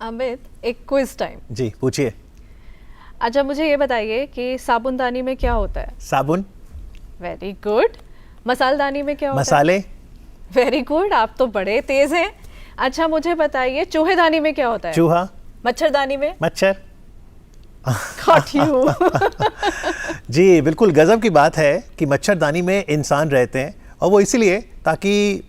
अमित, एक quiz time. जी पूछिए। अच्छा मुझे ये बताइए कि साबुनदानी में क्या होता है? साबुन। Very good. मसालदानी में क्या होता मसाले। है? वेरी गुड, आप तो बड़े तेज हैं। अच्छा मुझे बताइए चूहेदानी में क्या होता है? चूहा। मच्छरदानी में? मच्छर। Got you। जी बिल्कुल गजब की बात है कि मच्छरदानी में इंसान रहते हैं, और वो इसीलिए ताकि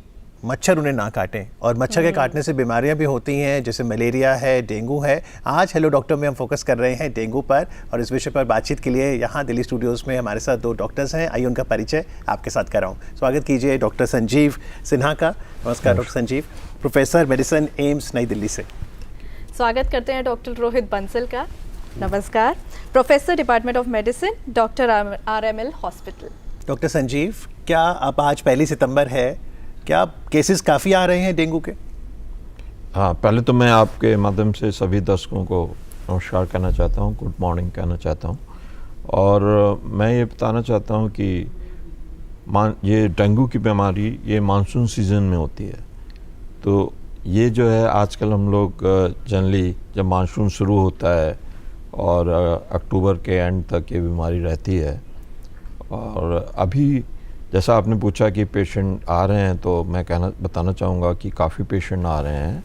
मच्छर उन्हें ना काटें, और मच्छर के काटने से बीमारियां भी होती हैं, जैसे मलेरिया है, डेंगू है। आज हेलो डॉक्टर में हम फोकस कर रहे हैं डेंगू पर, और इस विषय पर बातचीत के लिए यहाँ दिल्ली स्टूडियोज़ में हमारे साथ दो डॉक्टर्स हैं। आइए उनका परिचय आपके साथ कराऊँ। स्वागत कीजिए डॉक्टर संजीव सिन्हा का। नमस्कार doctor Sanjeev, professor medicine AIIMS नई दिल्ली से। स्वागत करते हैं डॉक्टर रोहित बंसल का। नमस्कार, professor department of medicine, doctor RML hospital. Doctor Sanjeev, क्या अब आज 1 सितंबर है, क्या केसेस काफ़ी आ रहे हैं डेंगू के? हाँ, पहले तो मैं आपके माध्यम से सभी दर्शकों को नमस्कार कहना चाहता हूँ, गुड मॉर्निंग कहना चाहता हूँ। और मैं ये बताना चाहता हूँ कि ये डेंगू की बीमारी ये मानसून सीज़न में होती है। तो ये जो है आजकल हम लोग जनरली जब मानसून शुरू होता है और अक्टूबर के एंड तक ये बीमारी रहती है। और अभी जैसा आपने पूछा कि पेशेंट आ रहे हैं, तो मैं बताना चाहूँगा कि काफ़ी पेशेंट आ रहे हैं।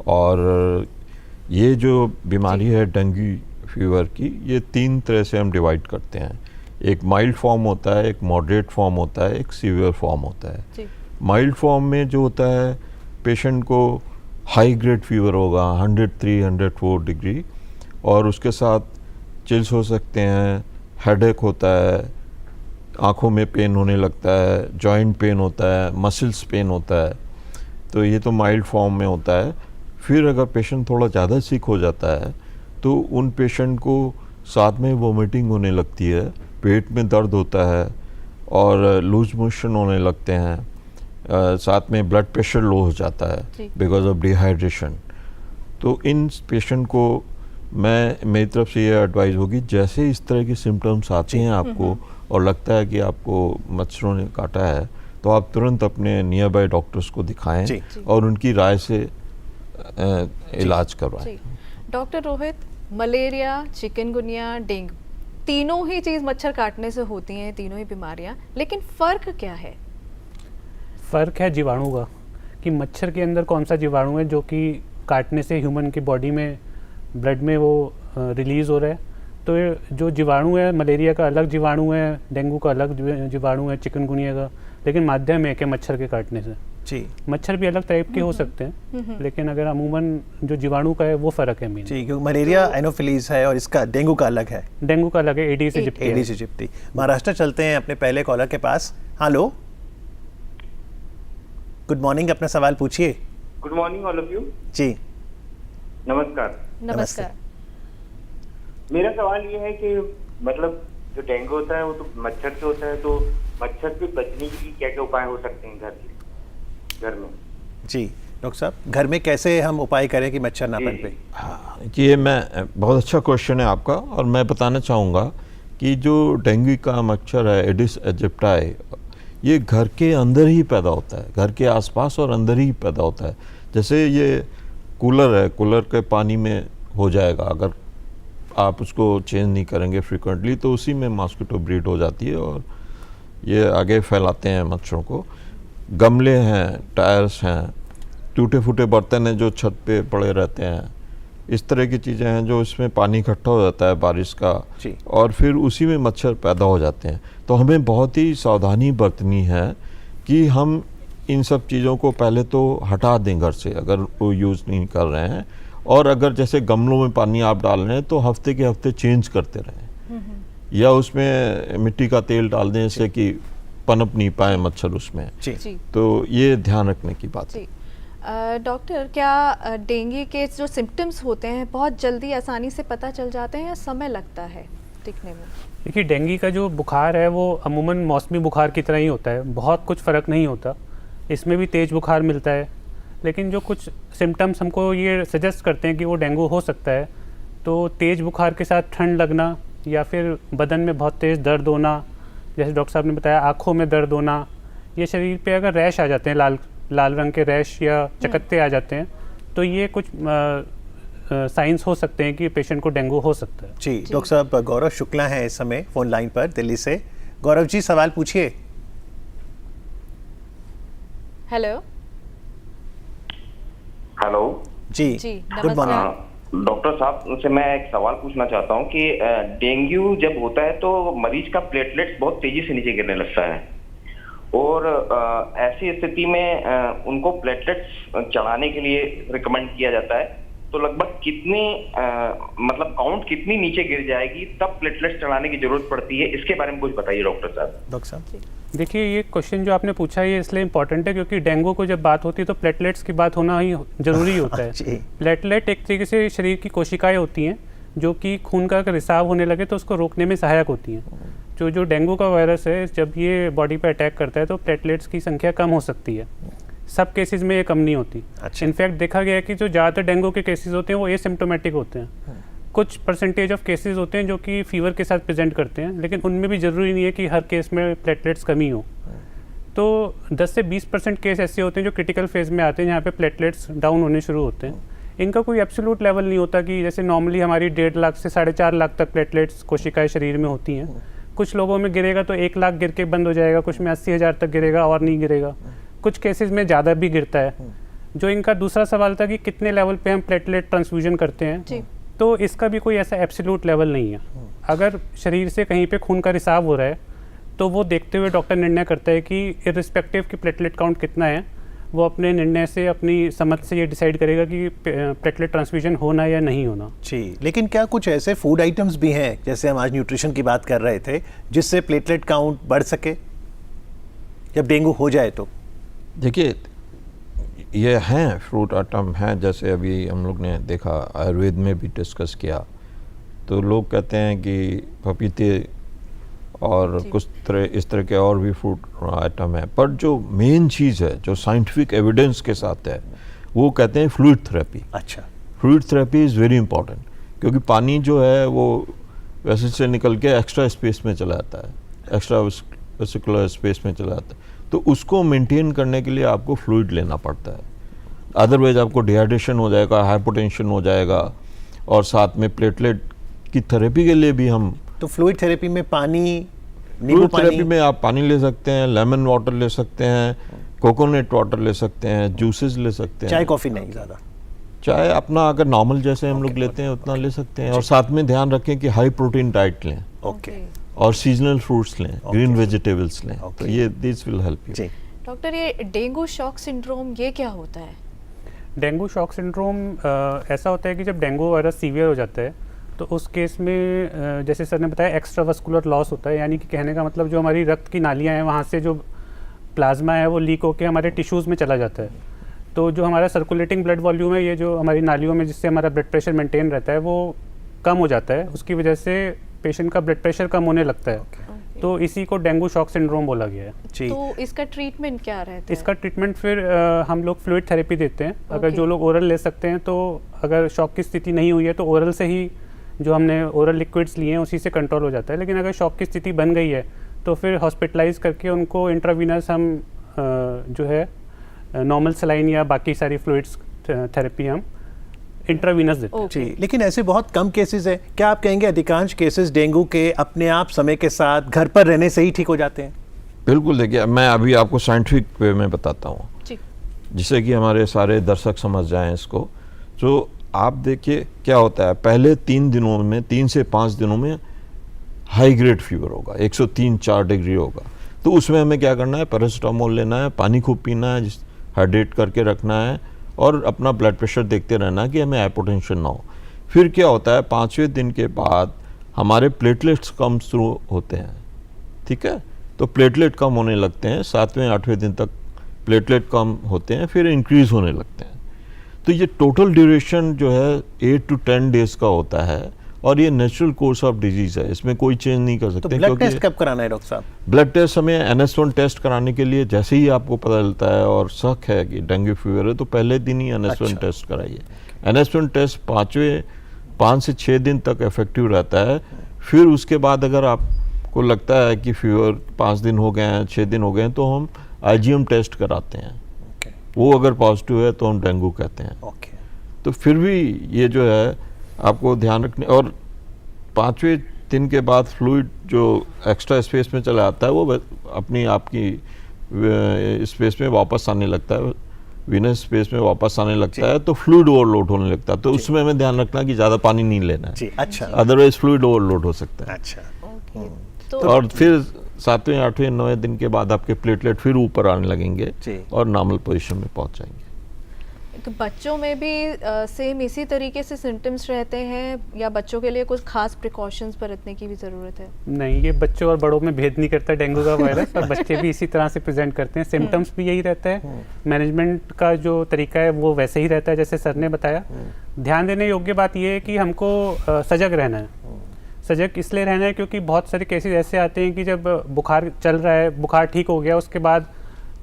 और ये जो बीमारी है डेंगू फीवर की, ये 3 तरह से हम डिवाइड करते हैं। एक माइल्ड फॉर्म होता है, एक मॉडरेट फॉर्म होता है, एक सीवियर फॉर्म होता है। माइल्ड फॉर्म में जो होता है पेशेंट को हाई ग्रेड फीवर होगा 103, 104 डिग्री, और उसके साथ चिल्स हो सकते हैं, हेडेक होता है, आँखों में पेन होने लगता है, जॉइंट पेन होता है, मसल्स पेन होता है। तो ये तो माइल्ड फॉर्म में होता है। फिर अगर पेशेंट थोड़ा ज़्यादा सिक हो जाता है तो उन पेशेंट को साथ में वोमिटिंग होने लगती है, पेट में दर्द होता है और लूज मोशन होने लगते हैं, साथ में ब्लड प्रेशर लो हो जाता है बिकॉज ऑफ डिहाइड्रेशन। तो इन पेशेंट को मेरी तरफ से ये एडवाइस होगी, जैसे इस तरह के सिम्टम्स आते हैं आपको और लगता है कि आपको मच्छरों ने काटा है, तो आप तुरंत अपने नियर बाय डॉक्टर्स को दिखाएं और उनकी राय से इलाज करवाएं। Doctor Rohit, malaria, chikungunya, dengue, तीनों ही चीज़ मच्छर काटने से होती हैं, तीनों ही बीमारियां, लेकिन फ़र्क क्या है? फ़र्क है जीवाणु का, कि मच्छर के अंदर कौन सा जीवाणु है जो कि काटने से ह्यूमन की बॉडी में, ब्लड में वो रिलीज़ हो रहा है। तो जो जीवाणु है, मलेरिया का अलग जीवाणु है, डेंगू का अलग जीवाणु है, चिकनगुनिया का, लेकिन माध्यम है कि मच्छर के काटने से। जी, मच्छर भी अलग टाइप के हो सकते हैं, लेकिन अगर अमूमन जो जीवाणु का है वो फ़र्क है मेन। जी, क्योंकि मलेरिया एनोफिलीज है और इसका डेंगू का अलग है। डेंगू का अलग है, Aedes aegypti. Aedes aegypti. Maharashtra चलते हैं अपने पहले कॉलर के पास। हेलो, गुड मॉर्निंग, अपना सवाल पूछिए। Good morning all of you. जी नमस्कार। नमस्कार। मेरा सवाल ये है कि मतलब जो डेंगू होता है वो तो मच्छर से होता है, तो मच्छर से बचने के लिए क्या क्या उपाय हो सकते हैं घर में? जी डॉक्टर साहब, घर में कैसे हम उपाय करें कि मच्छर ना पनपे? हाँ, ये बहुत अच्छा क्वेश्चन है आपका। और मैं बताना चाहूँगा कि जो डेंगू का मच्छर है एडिस इजिप्टाई, ये घर के अंदर ही पैदा होता है, घर के आसपास और अंदर ही पैदा होता है। जैसे ये कूलर है, कूलर के पानी में हो जाएगा, अगर आप उसको चेंज नहीं करेंगे फ्रिक्वेंटली तो उसी में मॉस्किटो ब्रीड हो जाती है और ये आगे फैलाते हैं मच्छरों को। गमले हैं, टायर्स हैं, टूटे फूटे बर्तन हैं जो छत पे पड़े रहते हैं, इस तरह की चीज़ें हैं जो इसमें पानी इकट्ठा हो जाता है बारिश का, और फिर उसी में मच्छर पैदा हो जाते हैं। तो हमें बहुत ही सावधानी बरतनी है कि हम इन सब चीज़ों को पहले तो हटा दें घर से, अगर वो यूज़ नहीं कर रहे हैं। और अगर जैसे गमलों में पानी आप डाल रहे हैं तो हफ्ते के हफ्ते चेंज करते रहें, या उसमें मिट्टी का तेल डाल दें जिससे कि पनप नहीं पाए मच्छर उसमें। तो ये ध्यान रखने की बात है। डॉक्टर, क्या डेंगू के जो सिम्टम्स होते हैं बहुत जल्दी आसानी से पता चल जाते हैं या समय लगता है दिखने में? देखिए, डेंगू का जो बुखार है वो अमूमन मौसमी बुखार की तरह ही होता है, बहुत कुछ फ़र्क नहीं होता। इसमें भी तेज़ बुखार मिलता है, लेकिन जो कुछ सिम्टम्स हमको ये सजेस्ट करते हैं कि वो डेंगू हो सकता है, तो तेज़ बुखार के साथ ठंड लगना, या फिर बदन में बहुत तेज़ दर्द होना, जैसे डॉक्टर साहब ने बताया आँखों में दर्द होना, ये शरीर पे अगर रैश आ जाते हैं, लाल रंग के रैश या चकत्ते आ जाते हैं, तो ये कुछ साइंस हो सकते हैं कि पेशेंट को डेंगू हो सकता है। जी, डॉक्टर साहब गौरव शुक्ला हैं इस समय फोन लाइन पर दिल्ली से। गौरव जी, सवाल पूछिए। हेलो हेलो जी जी, गुड नमस्कार। मॉर्निंग। डॉक्टर साहब से मैं एक सवाल पूछना चाहता हूँ कि डेंगू जब होता है तो मरीज का प्लेटलेट्स बहुत तेजी से नीचे गिरने लगता है और ऐसी स्थिति में उनको प्लेटलेट्स चढ़ाने के लिए रिकमेंड किया जाता है, तो लगभग कितनी मतलब काउंट कितनी नीचे गिर जाएगी तब प्लेटलेट्स चढ़ाने की जरूरत पड़ती है, इसके बारे में कुछ बताइए डॉक्टर साहब। डॉक्टर साहब, देखिए, ये क्वेश्चन जो आपने पूछा है ये इसलिए इम्पोर्टेंट है क्योंकि डेंगू को जब बात होती है तो प्लेटलेट्स की बात होना ही जरूरी होता है। जी। प्लेटलेट एक तरीके से शरीर की कोशिकाएं होती हैं जो कि खून का अगर रिसाव होने लगे तो उसको रोकने में सहायक होती हैं। जो डेंगू का वायरस है, जब ये बॉडी पर अटैक करता है तो प्लेटलेट्स की संख्या कम हो सकती है। सब केसेस में ये कम नहीं होती। अच्छा। इनफैक्ट देखा गया है कि जो ज़्यादातर डेंगू के केसेस होते हैं वो एसिम्प्टोमेटिक होते हैं। कुछ परसेंटेज ऑफ केसेस होते हैं जो कि फीवर के साथ प्रेजेंट करते हैं, लेकिन उनमें भी ज़रूरी नहीं है कि हर केस में प्लेटलेट्स कमी हो। तो 10 से 20% केस ऐसे होते हैं जो क्रिटिकल फेज में आते हैं जहाँ पे प्लेटलेट्स डाउन होने शुरू होते हैं। इनका कोई एब्सोल्यूट लेवल नहीं होता कि जैसे नॉर्मली हमारी 1.5 लाख से 4.5 लाख तक प्लेटलेट्स कोशिकाएं शरीर में होती हैं। कुछ लोगों में गिरेगा तो 1 लाख गिर के बंद हो जाएगा, कुछ में 80,000 तक गिरेगा और नहीं गिरेगा, कुछ केसेस में ज़्यादा भी गिरता है। जो इनका दूसरा सवाल था कि कितने लेवल पे हम प्लेटलेट ट्रांसफ्यूजन करते हैं, जी। तो इसका भी कोई ऐसा एब्सोल्यूट लेवल नहीं है। अगर शरीर से कहीं पे खून का रिसाव हो रहा है तो वो देखते हुए डॉक्टर निर्णय करता है कि इर्रिस्पेक्टिव कि प्लेटलेट काउंट कितना है, वो अपने निर्णय से, अपनी समझ से ये डिसाइड करेगा कि प्लेटलेट ट्रांसफ्यूजन होना या नहीं होना। जी, लेकिन क्या कुछ ऐसे फूड आइटम्स भी हैं, जैसे हम आज न्यूट्रिशन की बात कर रहे थे, जिससे प्लेटलेट काउंट बढ़ सके जब डेंगू हो जाए तो? देखिए, ये हैं फ्रूट आइटम हैं, जैसे अभी हम लोग ने देखा आयुर्वेद में भी डिस्कस किया, तो लोग कहते हैं कि पपीते और कुछ तरह इस तरह के और भी फ्रूट आइटम है, पर जो मेन चीज़ है जो साइंटिफिक एविडेंस के साथ है वो कहते हैं फ्लूइड थेरेपी। अच्छा। Fluid therapy is very important, क्योंकि पानी जो है वो वैसे से निकल के एक्स्ट्रा स्पेस में चला जाता है, एक्स्ट्रा वेसिकुलर स्पेस में चला जाता है, तो उसको मेंटेन करने के लिए आपको फ्लूइड लेना पड़ता है। अदरवाइज आपको डिहाइड्रेशन हो जाएगा, हाइपोटेंशन हो जाएगा, और साथ में प्लेटलेट की थेरेपी के लिए भी हम तो फ्लूइड थेरेपी में पानी, नींबू फ्लूइड पानी, थेरेपी में आप पानी ले सकते हैं, लेमन वाटर ले सकते हैं, कोकोनट वाटर ले सकते हैं, जूसेस ले सकते हैं। चाय कॉफी नहीं ज़्यादा? चाय अपना अगर नॉर्मल जैसे हम लोग लेते हैं उतना ले सकते हैं, और साथ में ध्यान रखें कि हाई प्रोटीन डाइट लें ओके। और सीजनल फ्रूट्स लें, ग्रीन वेजिटेबल्स लें, तो Okay. ये दिस विल हेल्प यू। जी। डॉक्टर, ये डेंगू शॉक सिंड्रोम ये क्या होता है? डेंगू शॉक सिंड्रोम ऐसा होता है कि जब डेंगू वायरस सीवियर हो जाता है तो उस केस में जैसे सर ने बताया एक्स्ट्रावास्कुलर लॉस होता है, यानी कि कहने का मतलब जो हमारी रक्त की नालियाँ हैं वहाँ से जो प्लाज्मा है वो लीक होकर हमारे टिश्यूज़ में चला जाता है। तो जो हमारा सर्कुलेटिंग ब्लड वॉल्यूम है, ये जो हमारी नालियों में जिससे हमारा ब्लड प्रेशर मेंटेन रहता है, वो कम हो जाता है। उसकी वजह से पेशेंट का ब्लड प्रेशर कम होने लगता है। तो इसी को डेंगू शॉक सिंड्रोम बोला गया है। जी। तो इसका ट्रीटमेंट क्या रहता है? इसका ट्रीटमेंट फिर हम लोग फ्लूइड थेरेपी देते हैं। अगर Okay. जो लोग ओरल ले सकते हैं, तो अगर शॉक की स्थिति नहीं हुई है तो ओरल से ही जो हमने ओरल लिक्विड्स लिए हैं उसी से कंट्रोल हो जाता है। लेकिन अगर शॉक की स्थिति बन गई है तो फिर हॉस्पिटलाइज करके उनको इंट्रावीनस हम जो है नॉर्मल सलाइन या बाकी सारी फ्लूइड्स थेरेपी हम इंट्रावीनस देते हैं। जी, लेकिन ऐसे बहुत कम केसेस हैं। क्या आप कहेंगे अधिकांश केसेस डेंगू के अपने आप समय के साथ घर पर रहने से ही ठीक हो जाते हैं? बिल्कुल, देखिए मैं अभी आपको साइंटिफिक वे में बताता हूँ, जी। जिससे कि हमारे सारे दर्शक समझ जाएं इसको। तो आप देखिए क्या होता है, पहले 3 दिनों में, 3 से 5 दिनों में हाई ग्रेड फीवर होगा, 103-4 डिग्री होगा, तो उसमें हमें क्या करना है, पैरासीटामोल लेना है, पानी खूब पीना है, हाइड्रेट करके रखना है, और अपना ब्लड प्रेशर देखते रहना है कि हमें हाइपोटेंशन ना हो। फिर क्या होता है, 5वें दिन के बाद हमारे प्लेटलेट्स कम शुरू होते हैं, ठीक है, तो प्लेटलेट कम होने लगते हैं, 7वें 8वें दिन तक प्लेटलेट कम होते हैं, फिर इंक्रीज होने लगते हैं। तो ये टोटल ड्यूरेशन जो है 8 to 10 डेज का होता है, और ये नेचुरल कोर्स ऑफ डिजीज़ है, इसमें कोई चेंज नहीं कर तो सकते। ब्लड टेस्ट कब कराना है डॉक्टर साहब? ब्लड टेस्ट हमें NS1 टेस्ट कराने के लिए, जैसे ही आपको पता चलता है और शक है कि डेंगू फीवर है, तो पहले दिन ही NS1 अच्छा। टेस्ट कराइए। NS1 टेस्ट 5 से 6 दिन तक इफेक्टिव रहता है। फिर उसके बाद अगर आपको लगता है कि फीवर 5 दिन हो गए हैं, 6 दिन हो गए हैं, तो हम IgM टेस्ट कराते हैं। ओके। वो अगर पॉजिटिव है तो हम डेंगू कहते हैं। ओके। तो फिर भी ये जो है आपको ध्यान रखने, और 5वें दिन के बाद फ्लूइड जो एक्स्ट्रा स्पेस में चला आता है वो अपनी आपकी स्पेस में वापस आने लगता है, वीनस स्पेस में वापस आने लगता है, तो फ्लूइड ओवरलोड होने लगता है। तो उसमें हमें ध्यान रखना कि ज़्यादा पानी नहीं लेना है जी, अच्छा, अदरवाइज फ्लूइड ओवरलोड हो सकता है। अच्छा, ओके। तो तो और फिर 7वें 8वें 9वें दिन के बाद आपके प्लेटलेट फिर ऊपर आने लगेंगे जी। और नॉर्मल पोजीशन में पहुंच जाएंगे। तो बच्चों में भी सेम इसी तरीके से सिम्टम्स रहते हैं या बच्चों के लिए कुछ खास प्रिकॉशंस बरतने की भी ज़रूरत है? नहीं, ये बच्चों और बड़ों में भेद नहीं करता डेंगू का वायरस, और बच्चे भी इसी तरह से प्रेजेंट करते हैं। सिम्टम्स भी यही रहता है, मैनेजमेंट का जो तरीका है वो वैसे ही रहता है जैसे सर ने बताया। ध्यान देने योग्य बात ये है कि हमको सजग रहना है। सजग इसलिए रहना है क्योंकि बहुत सारे केसेस ऐसे आते हैं कि जब बुखार चल रहा है, बुखार ठीक हो गया, उसके बाद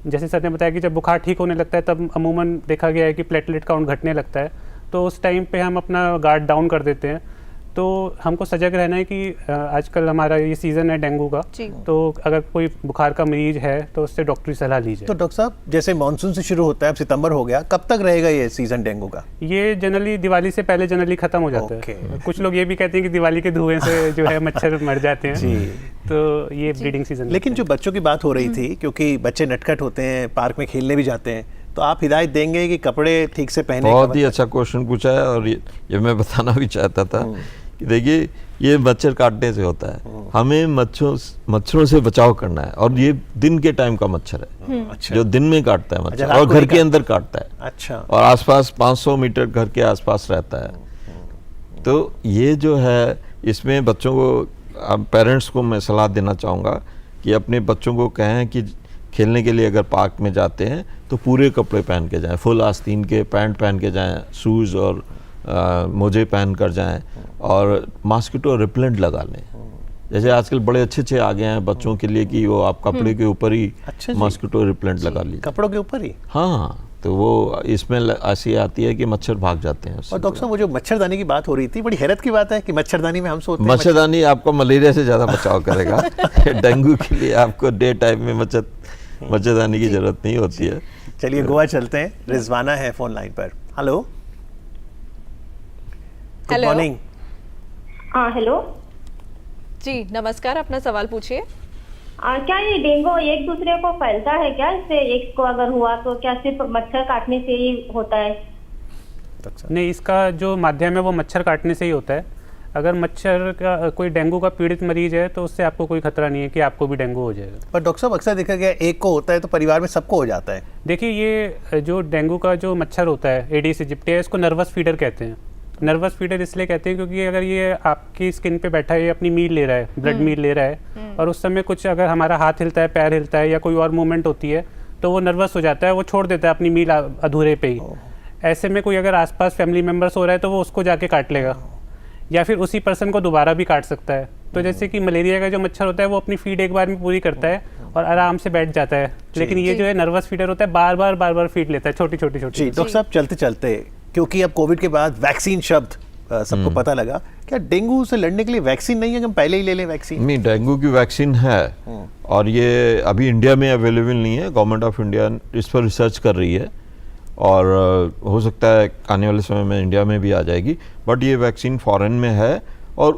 जैसे सर ने बताया कि जब बुखार ठीक होने लगता है तब अमूमन देखा गया है कि प्लेटलेट काउंट घटने लगता है, तो उस टाइम पे हम अपना गार्ड डाउन कर देते हैं। तो हमको सजग रहना है कि आजकल हमारा ये सीज़न है डेंगू का, जी। तो अगर कोई बुखार का मरीज है तो उससे डॉक्टरी सलाह लीजिए। तो डॉक्टर साहब जैसे मानसून से शुरू होता है, अब सितंबर हो गया, कब तक रहेगा ये सीजन डेंगू का? ये जनरली दिवाली से पहले जनरली खत्म हो जाता ओके। है। कुछ लोग ये भी कहते हैं कि दिवाली के धुएं से जो है मच्छर मर जाते हैं। जी। तो ये ब्रीडिंग सीजन। लेकिन जो बच्चों की बात हो रही थी, क्योंकि बच्चे नटखट होते हैं, पार्क में खेलने भी जाते हैं, तो आप हिदायत देंगे कि कपड़े ठीक से पहने? बहुत ही अच्छा क्वेश्चन पूछा है, और ये मैं बताना भी चाहता था कि देखिए ये मच्छर काटने से होता है, हमें मच्छरों से बचाव करना है, और ये दिन के टाइम का मच्छर है अच्छा, जो दिन में काटता है मच्छर, अच्छा, और रात को घर नहीं के अंदर काटता है, अच्छा, और आसपास 500 मीटर घर के आसपास रहता है। तो ये जो है इसमें बच्चों को, पेरेंट्स को मैं सलाह देना चाहूँगा कि अपने बच्चों को कहें कि खेलने के लिए अगर पार्क में जाते हैं तो पूरे कपड़े पहन के जाएं, फुल आस्तीन के पैंट पहन के जाएं, शूज़ और मोजे पहन कर जाएं, और मॉस्किटो रिपेलेंट लगा लें। जैसे आजकल बड़े अच्छे आ गए हैं बच्चों के लिए कि वो आप कपड़े के ऊपर ही अच्छा जी। मॉस्किटो रिपेलेंट लगा लीजिए, कपड़ों के ऊपर ही? हाँ, तो वो इसमें ऐसी आती है कि मच्छर भाग जाते हैं उससे। और डॉक्टर साहब वो जो मच्छरदानी की बात हो रही थी, बड़ी हैरत की बात है कि मच्छरदानी में हम सोते हैं, मच्छरदानी आपको मलेरिया से ज़्यादा बचाव करेगा। डेंगू के लिए आपको डे टाइम में मच्छरदानी की जरूरत नहीं होती है। चलिए गोवा चलते हैं, रिजवाना है फोन लाइन पर। Hello, good hello. मॉर्निंग। हाँ हेलो। जी नमस्कार, अपना सवाल पूछिए। क्या ये डेंगू एक दूसरे को फैलता है क्या? इससे एक को अगर हुआ तो क्या सिर्फ मच्छर काटने से ही होता है? नहीं, इसका जो माध्यम है वो मच्छर काटने से ही होता है। अगर मच्छर का कोई डेंगू का पीड़ित मरीज है तो उससे आपको कोई खतरा नहीं है कि आपको भी डेंगू हो जाएगा। पर डॉक्टर साहब अक्सर देखा गया एक को होता है तो परिवार में सबको हो जाता है। देखिए, ये जो डेंगू का जो मच्छर होता है एडिस इजिप्टिया, इसको नर्वस फीडर कहते हैं। नर्वस फीडर इसलिए कहते हैं क्योंकि अगर ये आपकी स्किन पे बैठा है, अपनी मील ले रहा है, ब्लड मील ले रहा है, और उस समय कुछ अगर हमारा हाथ हिलता है, पैर हिलता है या कोई और मूवमेंट होती है तो वो नर्वस हो जाता है, वो छोड़ देता है अपनी मील अधूरे पे ही। ऐसे में कोई अगर आसपास फैमिली मेम्बर्स हो रहा है तो वो उसको जाके काट लेगा, या फिर उसी पर्सन को दोबारा भी काट सकता है। तो जैसे कि मलेरिया का जो मच्छर होता है वो अपनी फीड एक बार में पूरी करता है और आराम से बैठ जाता है, लेकिन ये जो है नर्वस फीडर होता है बार बार फीड लेता है, छोटी छोटी जी छोटी। डॉक्टर साहब चलते चलते, क्योंकि अब कोविड के बाद वैक्सीन शब्द सबको पता लगा, क्या डेंगू से लड़ने के लिए वैक्सीन नहीं है कि हम पहले ही ले लें वैक्सीन? नहीं, डेंगू की वैक्सीन है, और ये अभी इंडिया में अवेलेबल नहीं है। गवर्नमेंट ऑफ इंडिया इस पर रिसर्च कर रही है, और हो सकता है आने वाले समय में इंडिया में भी आ जाएगी। बट ये वैक्सीन फॉरेन में है, और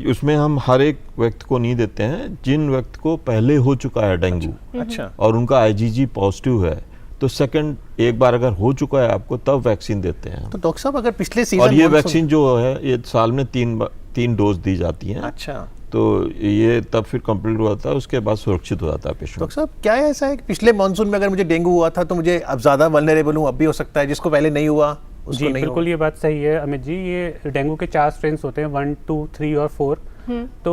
उसमें हम हर एक व्यक्ति को नहीं देते हैं जिन व्यक्ति को पहले हो चुका है डेंगू, अच्छा, और उनका IgG पॉजिटिव है, तो सेकंड एक बार अगर हो चुका है आपको तब वैक्सीन देते हैं। तो डॉक्टर साहब अगर पिछले सीजन और ये वैक्सीन जो है ये साल में 3 डोज दी जाती हैं। अच्छा, तो ये तब फिर कंप्लीट हो जाता है, उसके बाद सुरक्षित हो जाता है पेशेंट। डॉक्टर साहब क्या है ऐसा है कि पिछले मानसून में अगर मुझे डेंगू हुआ था तो मुझे अब ज्यादा वल्नरेबल हूँ, अब भी हो सकता है, जिसको पहले नहीं हुआ उसको जी नहीं बिल्कुल, ये बात सही है अमित जी। ये डेंगू के 4 स्ट्रेन्स होते हैं, 1, 2, 3 और 4। तो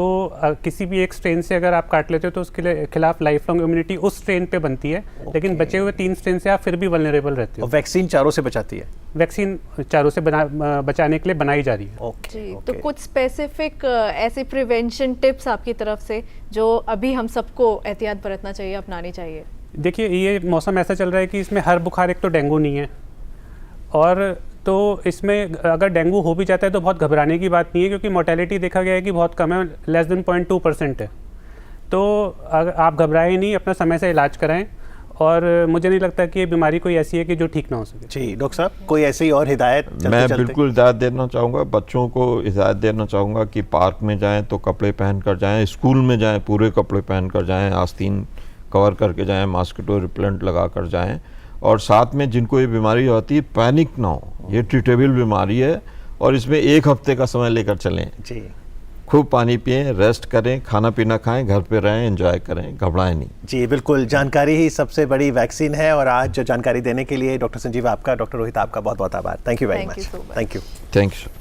किसी भी एक स्ट्रेन से अगर आप काट लेते हो तो उसके खिलाफ लाइफ लॉन्ग इम्यूनिटी उस स्ट्रेन पे बनती है, लेकिन बचे हुए 3 स्ट्रेन से आप फिर भी वल्नरेबल रहते हो। और वैक्सीन चारों से बचाती है? वैक्सीन चारों से बचाने के लिए बनाई जा रही है। ओके, जी, तो कुछ स्पेसिफिक ऐसे प्रिवेंशन टिप्स आपकी तरफ से जो अभी हम सबको एहतियात बरतना चाहिए, अपनानी चाहिए? देखिए, ये मौसम ऐसा चल रहा है कि इसमें हर बुखार एक तो डेंगू नहीं है, और तो इसमें अगर डेंगू हो भी जाता है तो बहुत घबराने की बात नहीं है, क्योंकि मोर्टेलिटी देखा गया है कि बहुत कम है, <0.2% है। तो अगर आप घबराएं नहीं, अपना समय से इलाज कराएं, और मुझे नहीं लगता कि ये बीमारी कोई ऐसी है कि जो ठीक ना हो सके। जी डॉक्टर साहब, कोई ऐसी और हिदायत चलते मैं चलते? बिल्कुल हिदायत देना चाहूँगा, बच्चों को हिदायत देना चाहूँगा कि पार्क में जाएं तो कपड़े पहन कर जाएं, स्कूल में जाएं पूरे कपड़े पहन कर जाएं, आस्तीन कवर करके जाएं, मॉस्किटो रिपेलेंट लगा कर जाएं, और साथ में जिनको ये बीमारी होती है पैनिक ना हो, ये ट्रीटेबल बीमारी है और इसमें 1 हफ्ते का समय लेकर चलें। जी खूब पानी पिएं, रेस्ट करें, खाना पीना खाएं, घर पे रहें, एंजॉय करें, घबराएं नहीं। जी बिल्कुल, जानकारी ही सबसे बड़ी वैक्सीन है। और आज जो जानकारी देने के लिए डॉक्टर संजीव आपका, डॉक्टर रोहित आपका बहुत बहुत आभार। Thank you very Thank you much. so much. Thank you. Thank you.